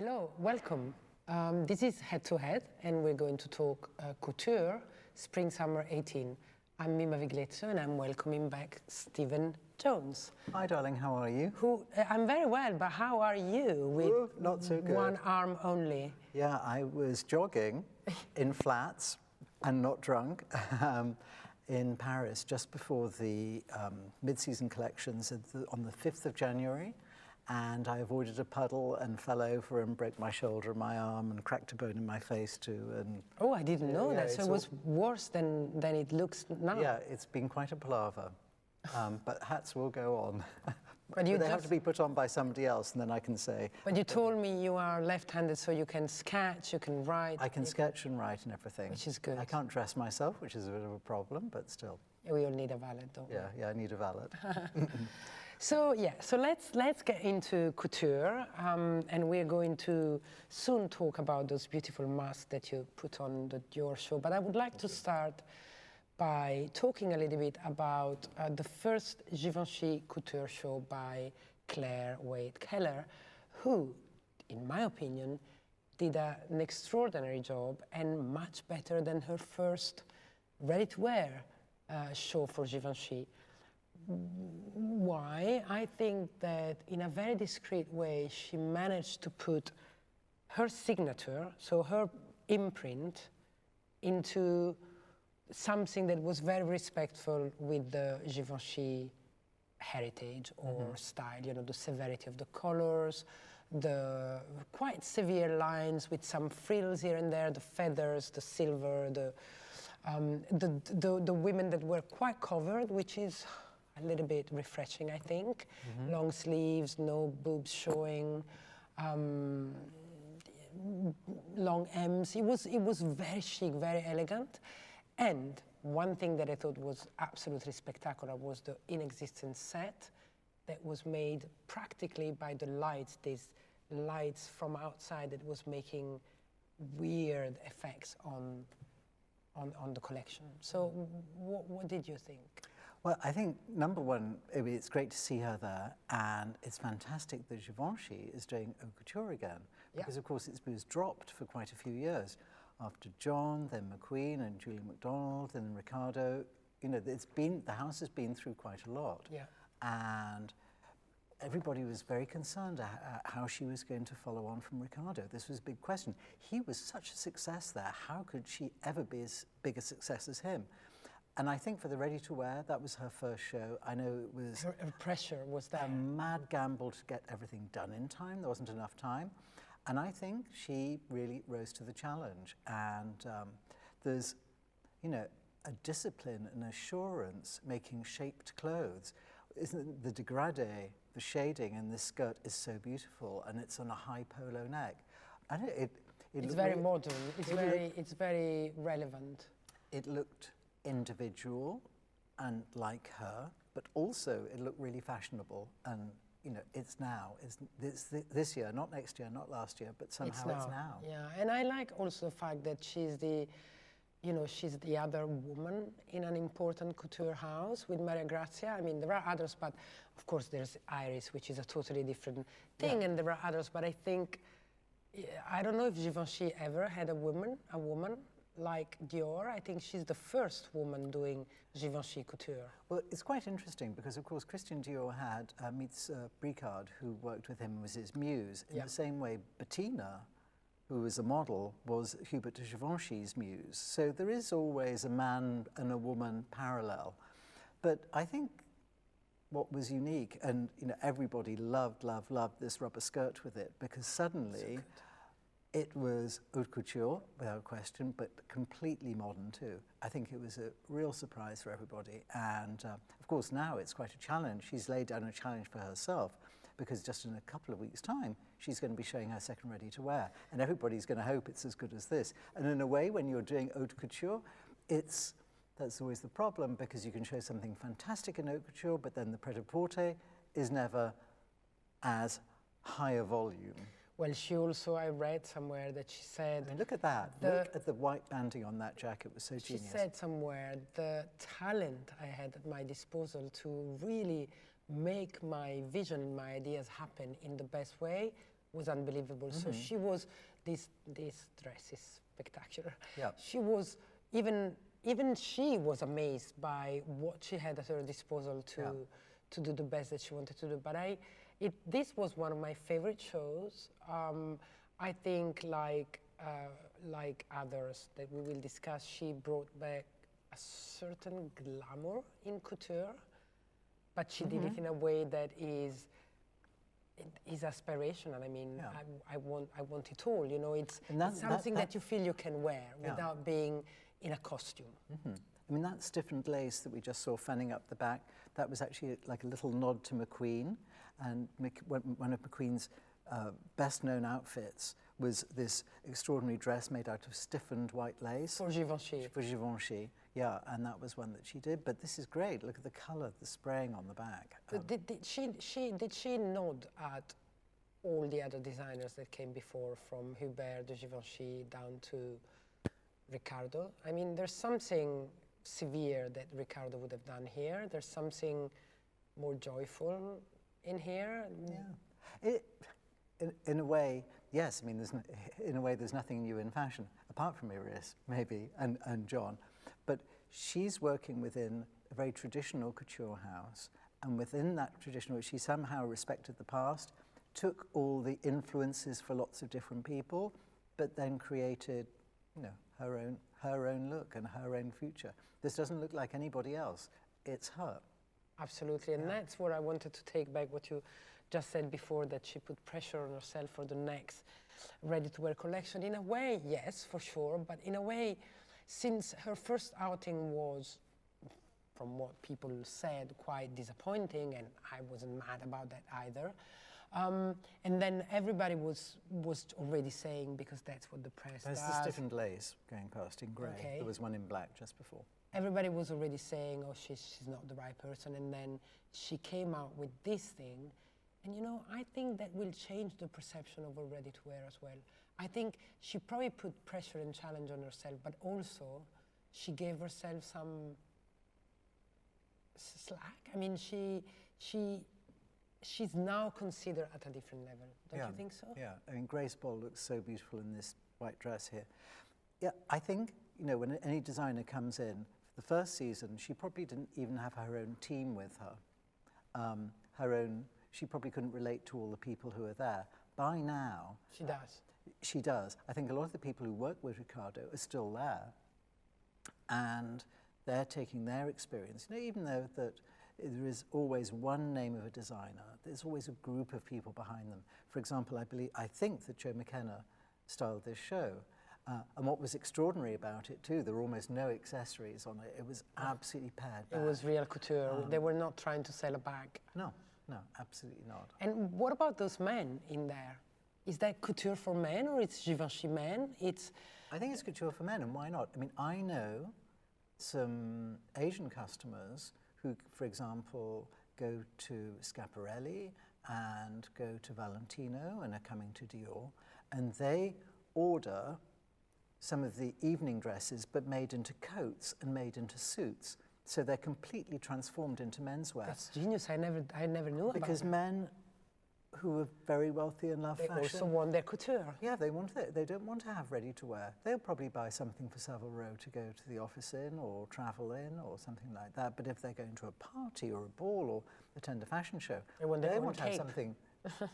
Hello, welcome. This is Head to Head, and we're going to talk couture, Spring-Summer 18. I'm Mimma Viglezio, and I'm welcoming back Stephen Jones. Hi, darling, how are you? I'm very well, but how are you with not so good. One arm only? Yeah, I was jogging in flats and not drunk in Paris just before the mid-season collections on the 5th of January. And I avoided a puddle and fell over and broke my shoulder and my arm and cracked a bone in my face too. And oh, I didn't know that. So it was worse than it looks now. Yeah, it's been quite a palaver. But hats will go on. But they have to be put on by somebody else, and then I can say. But you told me you are left-handed, so you can sketch, you can write. I can sketch and write and everything. Which is good. I can't dress myself, which is a bit of a problem, but still. Yeah, we all need a valet, don't we? Yeah, I need a valet. So let's get into couture, and we're going to soon talk about those beautiful masks that you put on the Dior show. But I would like to start by talking a little bit about the first Givenchy Couture show by Claire Wade Keller, who, in my opinion, did an extraordinary job and much better than her first ready-to-wear show for Givenchy. Why? I think that in a very discreet way, she managed to put her signature, so her imprint, into something that was very respectful with the Givenchy heritage or style, you know, the severity of the colors, the quite severe lines with some frills here and there, the feathers, the silver, the women that were quite covered, which is a little bit refreshing, I think. Long sleeves, no boobs showing, long M's. It was very chic, very elegant. And one thing that I thought was absolutely spectacular was the in-existence set that was made practically by the lights, these lights from outside that was making weird effects on the collection. So what did you think? Well, I think, number one, it's great to see her there, and it's fantastic that Givenchy is doing haute couture again, because, of course, it was dropped for quite a few years. After John, then McQueen, and Julie MacDonald, and Riccardo. You know, the house has been through quite a lot. Yeah. And everybody was very concerned how she was going to follow on from Riccardo. This was a big question. He was such a success there. How could she ever be as big a success as him? And I think for the ready-to-wear, that was her first show. I know it was... Her pressure was there. A mad gamble to get everything done in time. There wasn't enough time. And I think she really rose to the challenge. And there's, you know, a discipline and assurance making shaped clothes. Isn't the dégradé, the shading in this skirt is so beautiful, and it's on a high polo neck. And it's very modern. It's very relevant. It looked individual and like her, but also it looked really fashionable. And you know, it's now. It's this year, not next year, not last year, but somehow it's now. Yeah, and I like also the fact that she's the other woman in an important couture house with Maria Grazia. I mean, there are others, but of course there's Iris, which is a totally different thing, and there are others. But I think, I don't know if Givenchy ever had a woman like Dior. I think she's the first woman doing Givenchy couture. Well, it's quite interesting because, of course, Christian Dior had Mies Bricard, who worked with him, was his muse. In the same way, Bettina, who was a model, was Hubert de Givenchy's muse. So there is always a man and a woman parallel. But I think what was unique, and you know, everybody loved this rubber skirt with it, because suddenly it was haute couture, without question, but completely modern too. I think it was a real surprise for everybody. And of course, now it's quite a challenge. She's laid down a challenge for herself, because just in a couple of weeks' time, she's going to be showing her second ready-to-wear. And everybody's going to hope it's as good as this. And in a way, when you're doing haute couture, that's always the problem, because you can show something fantastic in haute couture, but then the pret-a-porter is never as high a volume. Well, she also, I read somewhere that she said... I mean, look at that. Look at the white banding on that jacket. It was so genius. She said somewhere, the talent I had at my disposal to really make my vision, my ideas happen in the best way was unbelievable. So she was, this dress is spectacular. Yeah. She was, even she was amazed by what she had at her disposal to do the best that she wanted to do. But this was one of my favorite shows. I think like others that we will discuss, she brought back a certain glamour in couture, but she did it in a way that is aspirational. I mean, I want it all. You know, it's something that you feel you can wear without being in a costume. I mean, that stiffened lace that we just saw fanning up the back, that was actually like a little nod to McQueen. And one of McQueen's best known outfits was this extraordinary dress made out of stiffened white lace. For Givenchy. For Givenchy, yeah, and that was one that she did. But this is great. Look at the colour, the spraying on the back. Did she nod at all the other designers that came before, from Hubert de Givenchy down to Riccardo? I mean, there's something severe that Riccardo would have done here. There's something more joyful in here. Yeah. In a way, yes. I mean, in a way, there's nothing new in fashion, apart from Iris, maybe, and John. But she's working within a very traditional couture house, and within that traditional, she somehow respected the past, took all the influences for lots of different people, but then created, you know, her own look and her own future. This doesn't look like anybody else. It's her. Absolutely, and that's what I wanted to take back, what you just said before, that she put pressure on herself for the next ready-to-wear collection. In a way, yes, for sure, but in a way, since her first outing was, from what people said, quite disappointing, and I wasn't mad about that either. And then everybody was already saying, because that's what the press does. There's the stiffened lace going past in grey. Okay. There was one in black just before. Everybody was already saying, oh, she's not the right person. And then she came out with this thing. And you know, I think that will change the perception of her ready-to-wear as well. I think she probably put pressure and challenge on herself, but also she gave herself some slack. I mean, she's now considered at a different level. Don't you think so? Yeah, I mean, Grace Boll looks so beautiful in this white dress here. Yeah, I think, you know, when any designer comes in, the first season, she probably didn't even have her own team with her. She probably couldn't relate to all the people who are there. By now... She does. She does. I think a lot of the people who work with Riccardo are still there. And they're taking their experience. You know, even though that there is always one name of a designer, there's always a group of people behind them. For example, I think that Joe McKenna styled this show. And what was extraordinary about it too, there were almost no accessories on it. It was absolutely pared back. It was real couture. They were not trying to sell a bag. No, absolutely not. And what about those men in there? Is that couture for men, or it's Givenchy men? I think it's couture for men, and why not? I mean, I know some Asian customers who, for example, go to Schiaparelli and go to Valentino and are coming to Dior, and they order some of the evening dresses, but made into coats and made into suits. So they're completely transformed into menswear. That's genius. I never knew about that. Because men who are very wealthy and love fashion... They also want their couture. Yeah, they want it. They don't want to have ready-to-wear. They'll probably buy something for Savile Row to go to the office in or travel in or something like that. But if they're going to a party or a ball or attend a fashion show, they want to have something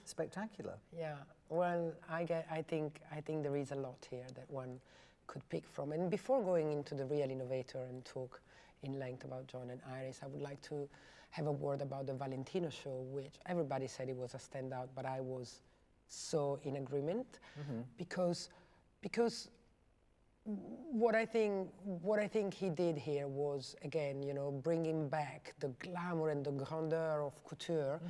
spectacular. Yeah, well, I think there is a lot here that one could pick from. And before going into the real innovator and talk in length about John and Iris, I would like to have a word about the Valentino show, which everybody said it was a standout, but I was so in agreement because what I think he did here was, again, you know, bringing back the glamour and the grandeur of couture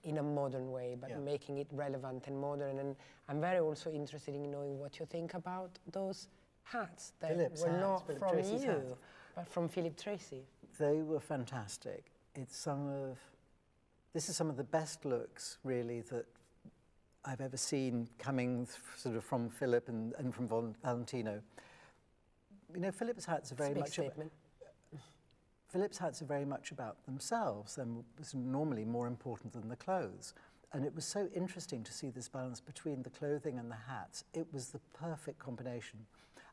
in a modern way, but making it relevant and modern. And I'm very also interested in knowing what you think about those hats that were not from you, but from Philip Treacy. They were fantastic. This is some of the best looks, really, that I've ever seen coming sort of from Philip and from Valentino. You know, Philip's hats are very much Philip's hats are very much about themselves, and was normally more important than the clothes. and it was so interesting to see this balance between the clothing and the hats. It was the perfect combination.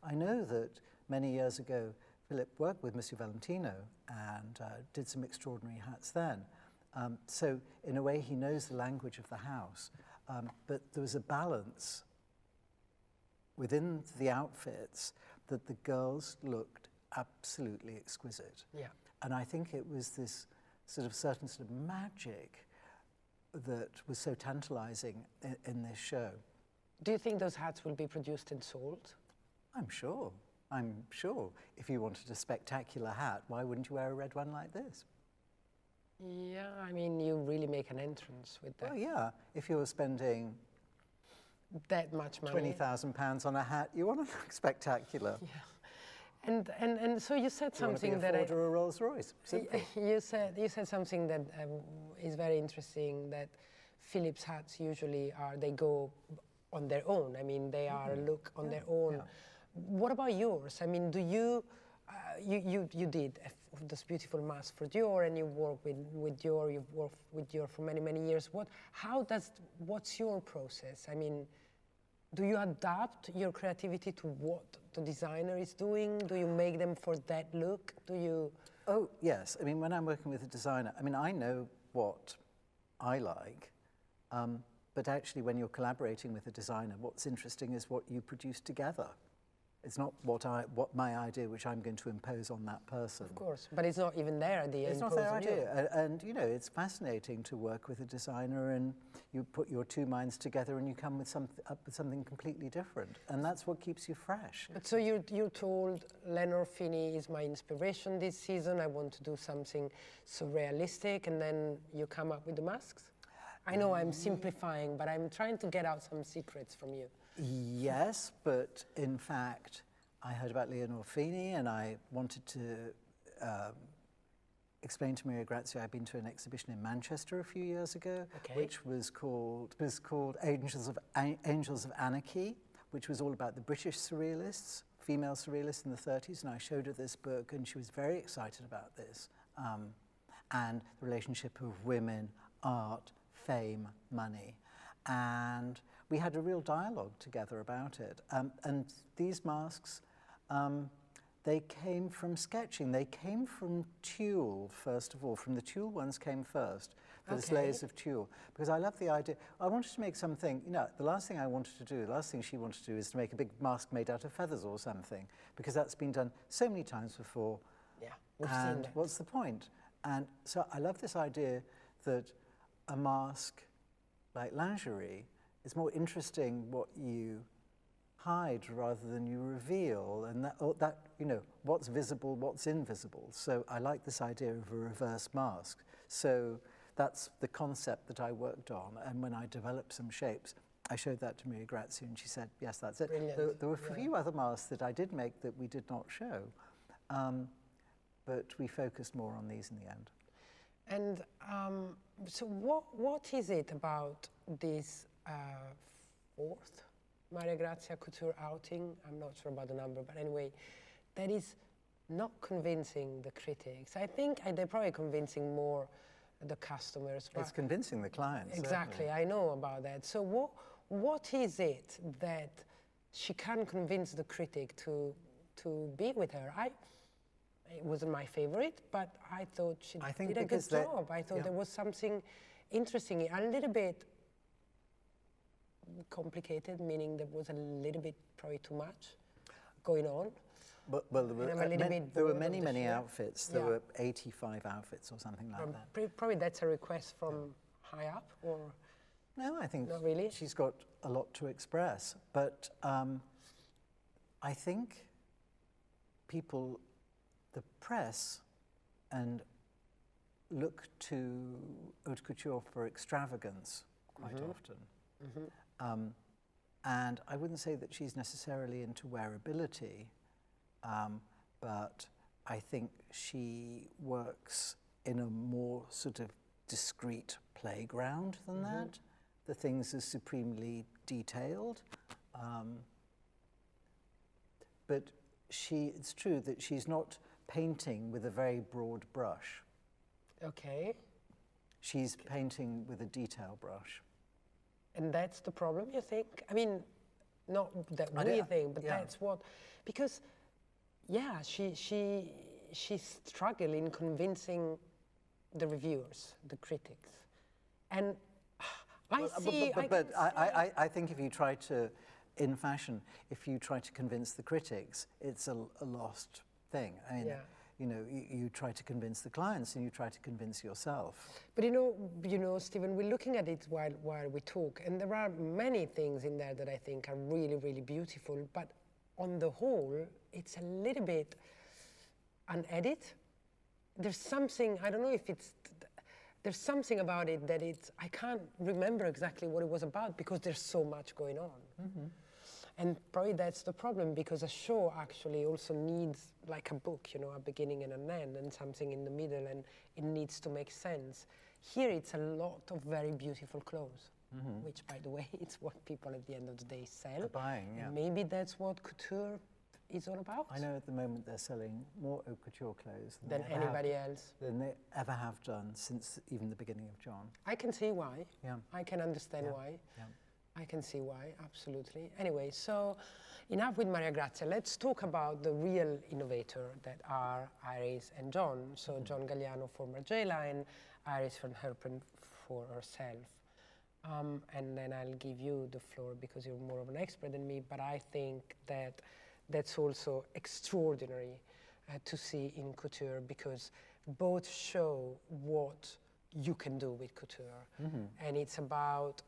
I know that many years ago, Philip worked with Monsieur Valentino and did some extraordinary hats then. So in a way, he knows the language of the house. But there was a balance within the outfits that the girls looked absolutely exquisite. Yeah. And I think it was this certain sort of magic that was so tantalizing in this show. Do you think those hats will be produced and sold? I'm sure. I'm sure. If you wanted a spectacular hat, why wouldn't you wear a red one like this? Yeah, I mean, you really make an entrance with that. Well, yeah. If you were spending that much money. £20,000 on a hat, you want to look spectacular. Yeah. And so you said something that a Rolls Royce. You said something that is very interesting, that Philip's hats usually they go on their own. I mean, they are a look on their own. Yeah. What about yours? I mean, do you you did this beautiful mask for Dior, and you work with Dior. You've worked with Dior for many years. What's your process? I mean, do you adapt your creativity to what the designer is doing? Do you make them for that look? Do you? Oh, yes. I mean, when I'm working with a designer, I mean, I know what I like, but actually when you're collaborating with a designer, what's interesting is what you produce together. It's not what my idea, which I'm going to impose on that person. Of course, but it's not even their idea. It's not their idea. And, you know, it's fascinating to work with a designer, and you put your two minds together and you come with up with something completely different. And that's what keeps you fresh. But so you're told, Lenore Fini is my inspiration this season. I want to do something surrealistic, and then you come up with the masks? I know I'm simplifying, but I'm trying to get out some secrets from you. Yes, but in fact, I heard about Leonore Fini, and I wanted to explain to Maria Grazia. I'd been to an exhibition in Manchester a few years ago, which was called Angels of Anarchy, which was all about the British surrealists, female surrealists in the 30s, and I showed her this book, and she was very excited about this, and the relationship of women, art, fame, money, and we had a real dialogue together about it. And these masks, they came from sketching. They came from tulle, first of all. From the tulle ones came first, those layers of tulle. Because I love the idea. I wanted to make something, you know, the last thing she wanted to do is to make a big mask made out of feathers or something, because that's been done so many times before. Yeah, we've seen that. What's the point? And so I love this idea that a mask like lingerie, it's more interesting what you hide rather than you reveal, and that you know, what's visible, what's invisible. So I like this idea of a reverse mask. So that's the concept that I worked on, and when I developed some shapes, I showed that to Maria Grazia, and she said, yes, that's it. There were a few other masks that I did make that we did not show, but we focused more on these in the end. And so what is it about this fourth Maria Grazia Couture outing, I'm not sure about the number, but anyway, that is not convincing the critics? I think they're probably convincing more the customers. It's convincing the clients. Exactly, certainly. I know about that. So what is it that she can convince the critic to be with her? It wasn't my favorite, but I thought she did a good job. I thought there was something interesting, a little bit complicated, meaning there was a little bit probably too much going on. Well, there were many outfits. There were 85 outfits or something like that. Probably that's a request from high up, or? No, I think not really. She's got a lot to express. But I think people, the press, and look to haute couture for extravagance quite often. And I wouldn't say that she's necessarily into wearability, but I think she works in a more sort of discreet playground than that. The things are supremely detailed. But it's true that she's not painting with a very broad brush. Okay. She's painting with a detail brush. And that's the problem, you think? I mean, not that we think, but that's what, because, yeah, she's struggling convincing the reviewers, the critics. And I think if you try to, in fashion, if you try to convince the critics, it's a lost thing. I mean, you know, you try to convince the clients and you try to convince yourself. But you know, Stephen, we're looking at it while we talk, and there are many things in there that I think are really, really beautiful. But on the whole, it's a little bit unedited. There's something, I don't know if it's, there's something about it that I can't remember exactly what it was about because there's so much going on. Mm-hmm. And probably that's the problem, because a show actually also needs like a book, you know, a beginning and an end and something in the middle, and it needs to make sense. Here it's a lot of very beautiful clothes, which, by the way, it's what people at the end of the day sell. Buying, yeah. And maybe that's what couture is all about. I know at the moment they're selling more haute couture clothes than anybody else. Than they ever have done since even the beginning of John. I can see why. Yeah. I can understand why. Yeah. I can see why, absolutely. Anyway, so enough with Maria Grazia. Let's talk about the real innovator that are Iris and John. So John Galliano for Margiela and Iris van Herpen for herself. And then I'll give you the floor because you're more of an expert than me, but I think that that's also extraordinary to see in couture, because both show what you can do with couture. And it's about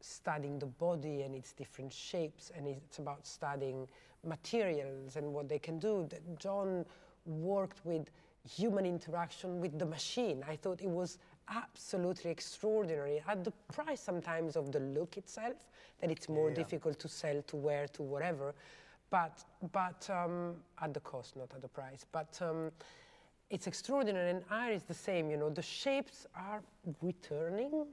studying the body and its different shapes, and it's about studying materials and what they can do. John worked with human interaction with the machine. I thought it was absolutely extraordinary, at the price sometimes of the look itself, that it's more difficult to sell, to wear, to whatever, but at the cost, not at the price. But it's extraordinary, and Iris the same, you know, the shapes are returning.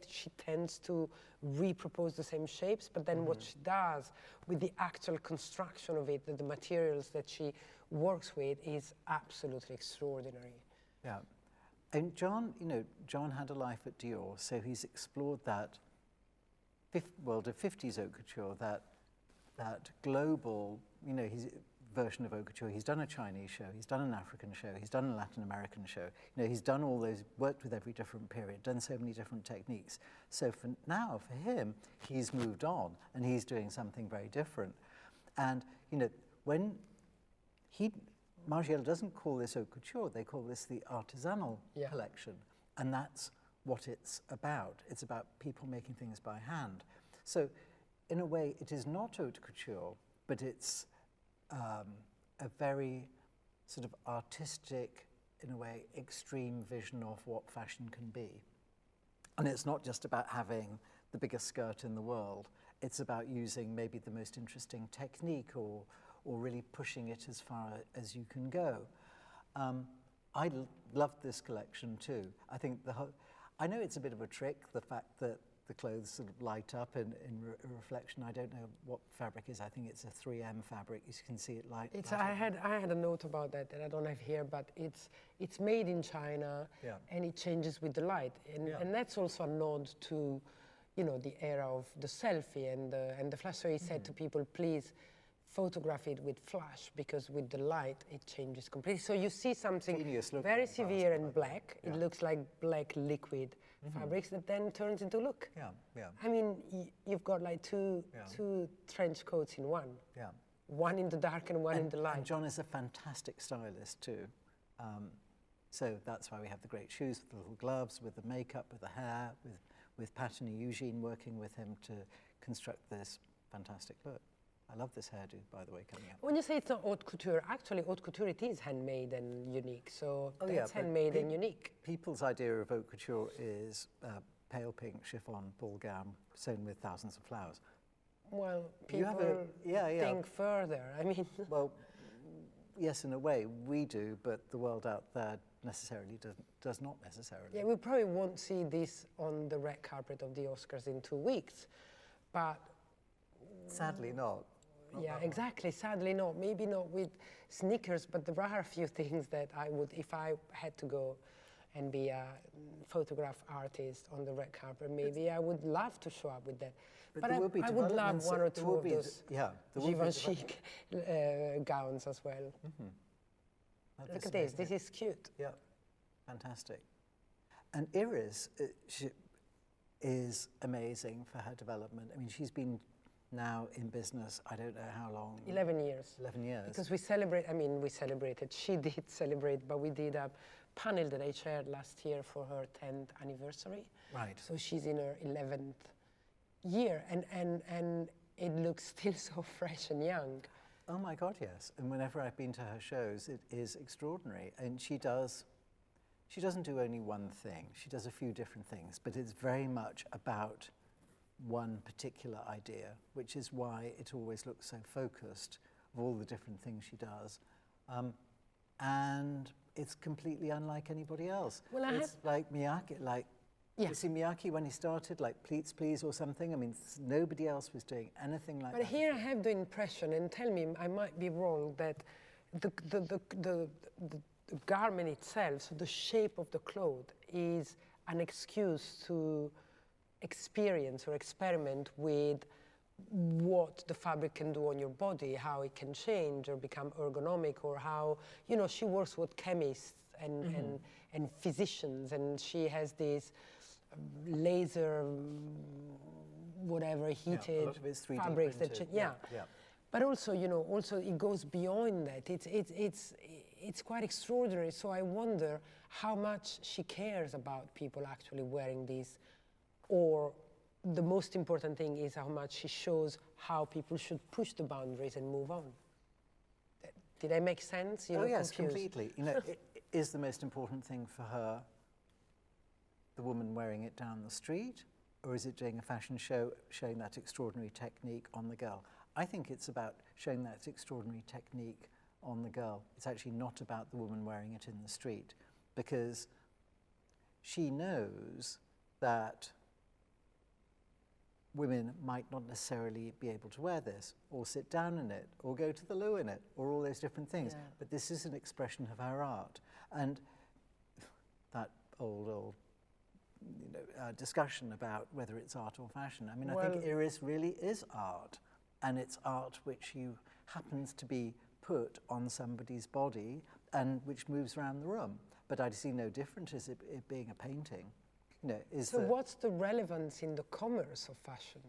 She tends to repropose the same shapes, but then what she does with the actual construction of it, the materials that she works with, is absolutely extraordinary. Yeah, and John, you know, John had a life at Dior, so he's explored that world of 50s haute couture, that global, you know, version of haute couture. He's done a Chinese show, he's done an African show, he's done a Latin American show. You know, he's done all those, worked with every different period, done so many different techniques. So for now, for him, he's moved on and he's doing something very different. And, you know, when Margiela doesn't call this haute couture, they call this the artisanal collection. And that's what it's about. It's about people making things by hand. So in a way, it is not haute couture, but it's a very sort of artistic, in a way, extreme vision of what fashion can be. And it's not just about having the biggest skirt in the world. It's about using maybe the most interesting technique, or really pushing it as far as you can go. I loved this collection too. I think I know it's a bit of a trick, the fact that the clothes sort of light up in reflection. I don't know what fabric is. I think it's a 3M fabric. You can see it light. I had a note about that I don't have here, but it's made in China, and it changes with the light, and that's also a nod to, you know, the era of the selfie and the flash. So he said to people, please photograph it with flash, because with the light it changes completely. So you see something very severe and black. It looks like black liquid fabrics that then turns into look. I mean, you've got like two trench coats in one. One in the dark and one in the light. And John is a fantastic stylist too. So that's why we have the great shoes with the little gloves, with the makeup, with the hair, with Pat and Eugene working with him to construct this fantastic look. I love this hairdo, by the way, coming up. When you say it's not haute couture, actually haute couture, it is handmade and unique. So that's handmade and unique. People's idea of haute couture is pale pink chiffon ball gown sewn with thousands of flowers. Well, people think further. I mean, well, yes, in a way we do, but the world out there necessarily does not necessarily. Yeah, we probably won't see this on the red carpet of the Oscars in 2 weeks, but sadly not. Yeah, exactly. Sadly not. Maybe not with sneakers, but there are a few things that I would, if I had to go and be a photograph artist on the red carpet, maybe I would love to show up with that. But I would love one or two of those Givenchy gowns as well. Look at this. This is cute. Yeah, fantastic. And Iris is amazing for her development. I mean, she's been now in business, I don't know how long. 11 years. 11 years. Because we celebrated, she did celebrate, but we did a panel that I chaired last year for her 10th anniversary. Right. So she's in her 11th year, and it looks still so fresh and young. Oh my God, yes. And whenever I've been to her shows, it is extraordinary. And she doesn't do only one thing. She does a few different things, but it's very much about one particular idea, which is why it always looks so focused of all the different things she does. And it's completely unlike anybody else. Well, it's like Miyake, you see Miyake when he started, like Pleats Please or something. I mean, nobody else was doing anything like that. But here I have the impression, and tell me, I might be wrong, that the garment itself, so the shape of the cloth, is an excuse to experience or experiment with what the fabric can do on your body, how it can change or become ergonomic, or how, you know, she works with chemists and physicians, and she has these laser, whatever, heated fabrics that, But also, you know, also it goes beyond that. It's quite extraordinary. So I wonder how much she cares about people actually wearing these, or the most important thing is how much she shows how people should push the boundaries and move on. Did I make sense? Oh yes, completely. You know, is the most important thing for her the woman wearing it down the street, or is it doing a fashion show showing that extraordinary technique on the girl? I think it's about showing that extraordinary technique on the girl. It's actually not about the woman wearing it in the street, because she knows that women might not necessarily be able to wear this, or sit down in it, or go to the loo in it, or all those different things. Yeah. But this is an expression of her art. And that old discussion about whether it's art or fashion. I mean, I think Iris really is art, and it's art which happens to be put on somebody's body and which moves around the room. But I see no difference as it being a painting. You know, so what's the relevance in the commerce of fashion?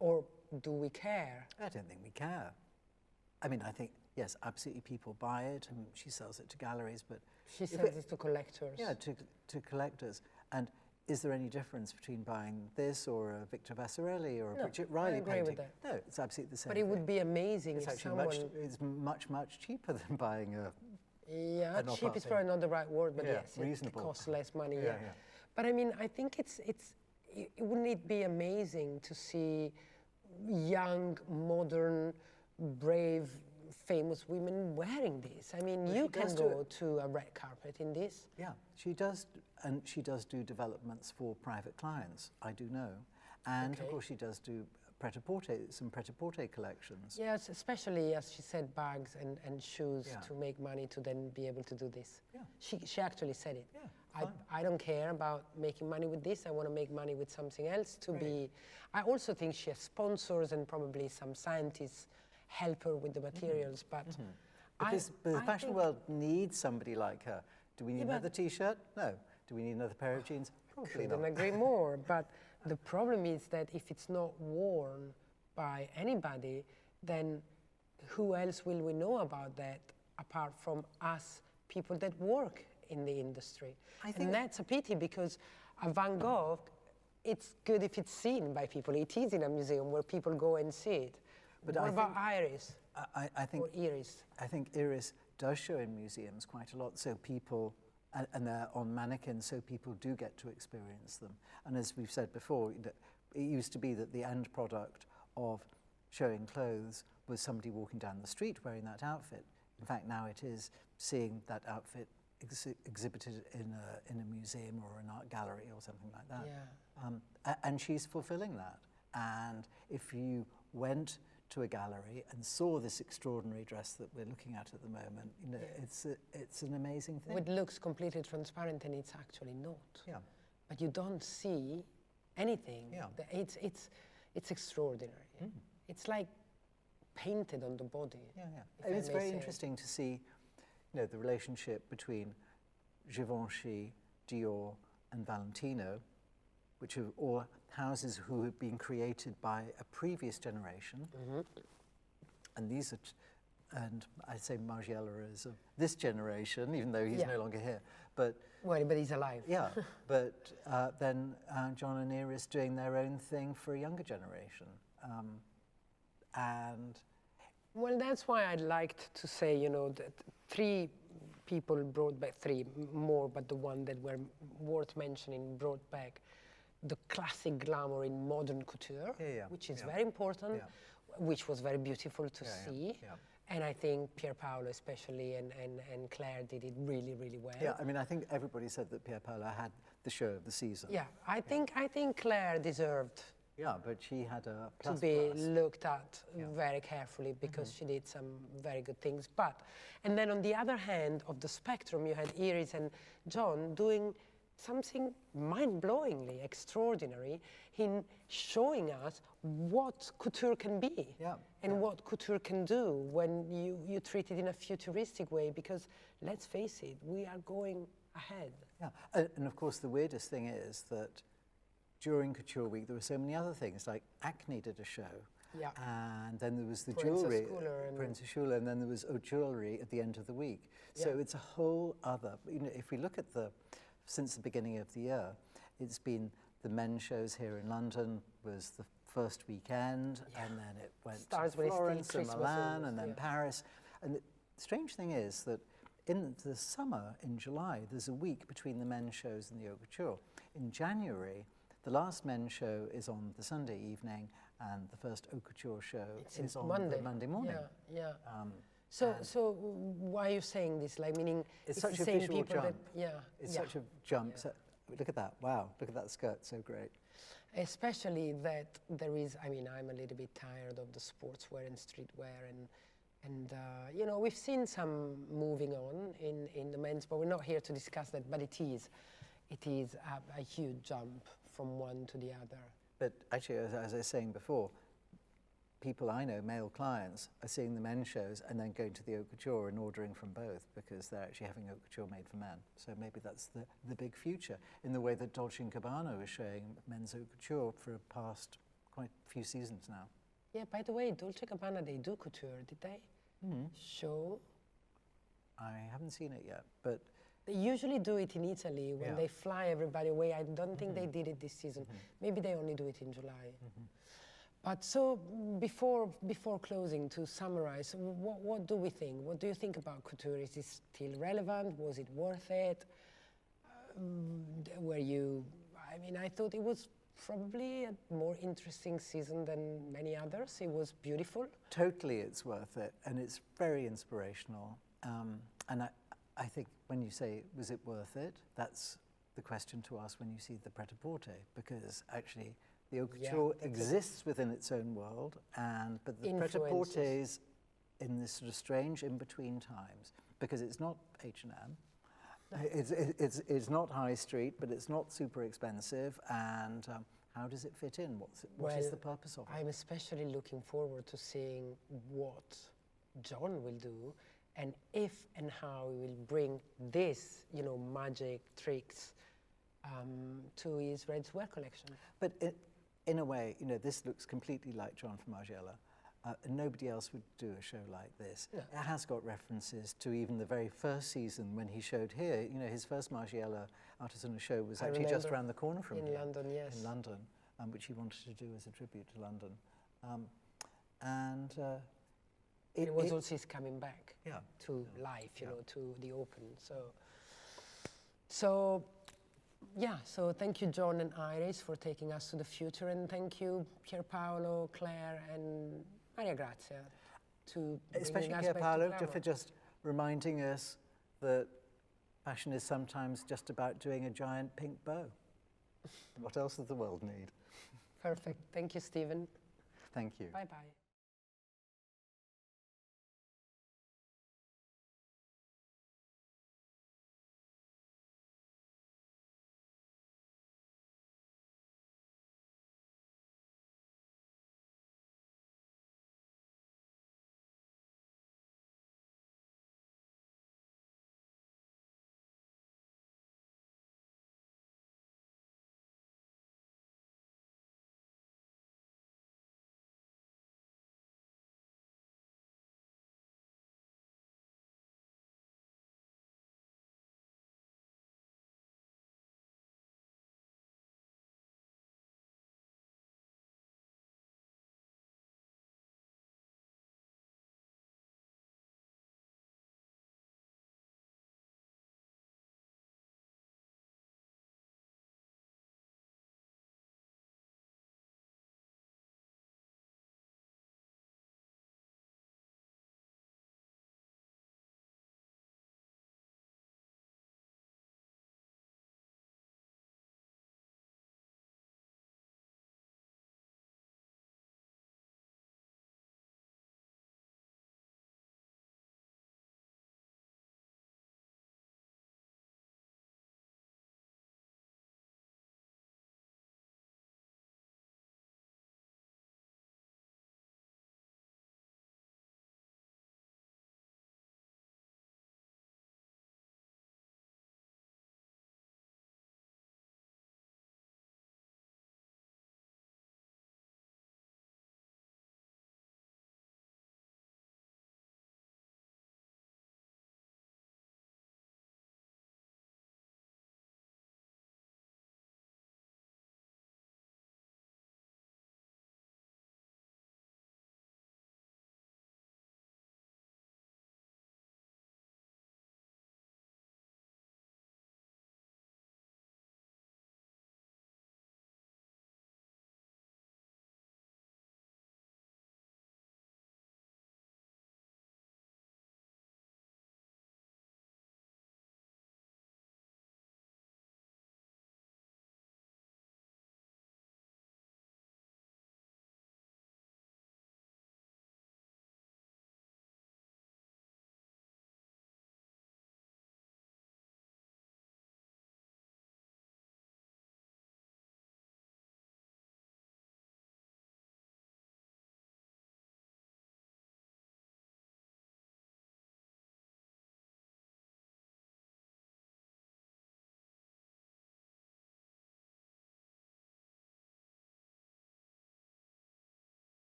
Or do we care? I don't think we care. I mean, I think, yes, absolutely people buy it, and she sells it to galleries, but... She sells it to collectors. Yeah, to collectors. And is there any difference between buying this or a Victor Vasarely or a Bridget Riley painting? I agree with that. No, it's absolutely the same But it would be amazing if someone... It's much, much cheaper than buying a... Yeah, cheap is probably not the right word, but yes, reasonable. It costs less money, yeah. But I mean, I think wouldn't it be amazing to see young, modern, brave, famous women wearing this? I mean, you can go to a red carpet in this. Yeah, she does, and she does do developments for private clients, I do know. And of course she does do some pret-a-porter collections. Yes, especially, as she said, bags and shoes to make money to then be able to do this. Yeah. She actually said it. Yeah. I don't care about making money with this. I want to make money with something else to be... I also think she has sponsors and probably some scientists help her with the materials, but... Because the fashion world needs somebody like her. Do we need another T-shirt? No. Do we need another pair of jeans? Probably not. I couldn't agree more, but the problem is that if it's not worn by anybody, then who else will we know about that apart from us, people that work in the industry? And that's a pity, because a Van Gogh, it's good if it's seen by people. It is in a museum where people go and see it. But what about Iris? I think Iris? I think Iris does show in museums quite a lot, so people, and they're on mannequins, so people do get to experience them. And as we've said before, it used to be that the end product of showing clothes was somebody walking down the street wearing that outfit. In fact, now it is seeing that outfit exhibited in a museum or an art gallery or something like that. Yeah. And she's fulfilling that. And if you went to a gallery and saw this extraordinary dress that we're looking at the moment, you know, it's an amazing thing. It looks completely transparent and it's actually not. Yeah. But you don't see anything. Yeah. It's extraordinary. Mm. It's like painted on the body. Yeah, yeah. And it's very interesting to see, you know, the relationship between Givenchy, Dior, and Valentino, which are all houses who have been created by a previous generation. Mm-hmm. And these are, and I say Margiela is of this generation, even though he's no longer here. But well, but he's alive. Yeah, but then John and Iris doing their own thing for a younger generation. And well, that's why I liked to say, you know, that three people brought back, three more, but the one that were worth mentioning brought back the classic glamour in modern couture, which is very important, which was very beautiful to see. Yeah. And I think Pierpaolo especially and Claire did it really, really well. Yeah, I mean, I think everybody said that Pierpaolo had the show of the season. Yeah, I think Claire deserved. Yeah, but she had a plus to be looked at very carefully because she did some very good things. And then on the other hand of the spectrum, you had Iris and John doing something mind-blowingly extraordinary in showing us what couture can be and what couture can do when you treat it in a futuristic way, because let's face it, we are going ahead. Yeah, and of course the weirdest thing is that during Couture Week there were so many other things, like Acne did a show, and then there was the jewellery, Princess Schuyler, and then there was jewellery at the end of the week. So it's a whole other, you know, if we look at since the beginning of the year, it's been the men's shows here in London was the first weekend, and then it went to Florence and Milan and then Paris. And the strange thing is that in the summer, in July, there's a week between the men's shows and the Haute Couture. In January, the last men's show is on the Sunday evening, and the first Haute Couture show is on the Monday morning. Yeah. So why are you saying this? Like, meaning it's such the a same visual people jump. It's such a jump. So, look at that! Wow, look at that skirt, so great. Especially that there is. I mean, I'm a little bit tired of the sportswear and streetwear, and you know, we've seen some moving on in the men's, but we're not here to discuss that. But it is a huge jump from one to the other. But actually, as I was saying before, people I know, male clients, are seeing the men's shows and then going to the Haute Couture and ordering from both because they're actually having Haute Couture made for men. So maybe that's the big future, in the way that Dolce & Gabbana is showing men's Haute Couture for past quite a few seasons now. Yeah, by the way, Dolce & Gabbana, they do couture, did they? Show? I haven't seen it yet, but they usually do it in Italy when they fly everybody away. I don't think they did it this season. Maybe they only do it in July. But so before closing, to summarize, what do we think? What do you think about couture? Is it still relevant? Was it worth it? I mean, I thought it was probably a more interesting season than many others. It was beautiful. Totally, it's worth it, and it's very inspirational. And I think when you say, was it worth it? That's the question to ask when you see the pret-a-porter, because actually the Haute Couture exists within its own world, but the pret-a-porter is in this sort of strange in-between times, because it's not H&M, it's not high street, but it's not super expensive, and how does it fit in? What is the purpose of it? I'm especially looking forward to seeing what John will do, and if and how he will bring this, you know, magic tricks to his ready-to-wear collection. But in a way, you know, this looks completely like John from Margiela. And nobody else would do a show like this. No. It has got references to even the very first season when he showed here. You know, his first Margiela Artisanal show was actually just around the corner from here. In London, yes. In London, which he wanted to do as a tribute to London. It was also his coming back to life, you know, to the open. So thank you, John and Iris, for taking us to the future, and thank you, Pierpaolo, Claire, and Maria Grazia, to especially Pierpaolo, for just reminding us that fashion is sometimes just about doing a giant pink bow. What else does the world need? Perfect. Thank you, Stephen. Thank you. Bye-bye.